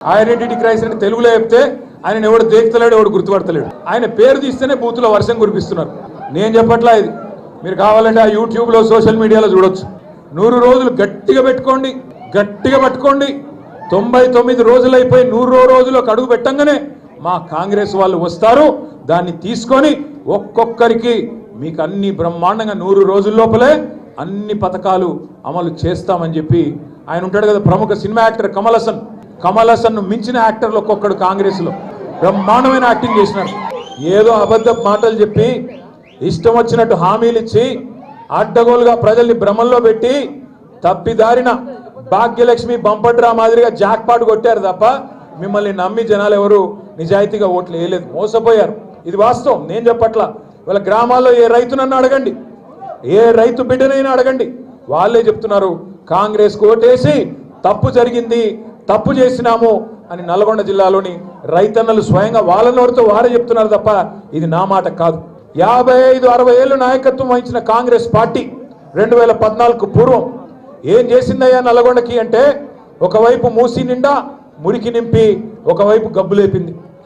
Identity crisis అని తెలుగులో చెప్తే ఆయన ఎవడు దేక్తలేడు, ఎవడు గుర్తుపడతలేడు. ఆయన పేరు తీస్తేనే బూతులో వర్షం కురిపిస్తున్నారు. నేను చెప్పట్లా, ఇది మీరు కావాలంటే ఆ యూట్యూబ్లో సోషల్ మీడియాలో చూడొచ్చు. 100 రోజులు గట్టిగా పెట్టుకోండి, గట్టిగా పట్టుకోండి. 99 రోజులు అయిపోయి 100 రోజులకు అడుగు పెట్టంగానే మా కాంగ్రెస్ వాళ్ళు వస్తారు. దాన్ని తీసుకొని ఒక్కొక్కరికి మీకు అన్ని బ్రహ్మాండంగా 100 రోజుల లోపలే అన్ని పథకాలు అమలు చేస్తామని చెప్పి ఆయన ఉంటాడు కదా, ప్రముఖ సినిమా యాక్టర్ కమల్ హాసన్ మించిన యాక్టర్లు ఒక్కొక్కడు కాంగ్రెస్లో బ్రహ్మాండమైన యాక్టింగ్ చేసినారు. ఏదో అబద్ధ మాటలు చెప్పి ఇష్టం వచ్చినట్టు హామీలు ఇచ్చి అడ్డగోలుగా ప్రజల్ని భ్రమంలో పెట్టి తప్పిదారిన భాగ్యలక్ష్మి బంపడ్రా మాదిరిగా జాక్పాట్ కొట్టారు తప్ప మిమ్మల్ని నమ్మి జనాలు ఎవరు నిజాయితీగా ఓట్లు వేయలేదు, మోసపోయారు. ఇది వాస్తవం, నేను చెప్పట్లా. వాళ్ళ గ్రామాల్లో ఏ రైతునన్నా అడగండి, ఏ రైతు బిడ్డనైనా అడగండి, వాళ్ళే చెప్తున్నారు కాంగ్రెస్కు ఓటేసి తప్పు జరిగింది, తప్పు చేసినాము అని నల్గొండ జిల్లాలోని రైతన్నలు స్వయంగా వాళ్ళ నోటితో వారే చెప్తున్నారు తప్ప ఇది నా మాట కాదు. 55-60 ఏళ్ళు నాయకత్వం వహించిన కాంగ్రెస్ పార్టీ 2014కు పూర్వం ఏం చేసిందయ్యా నల్గొండకి అంటే, ఒకవైపు మూసి నిండా మురికి నింపి ఒకవైపు గబ్బు లేపింది.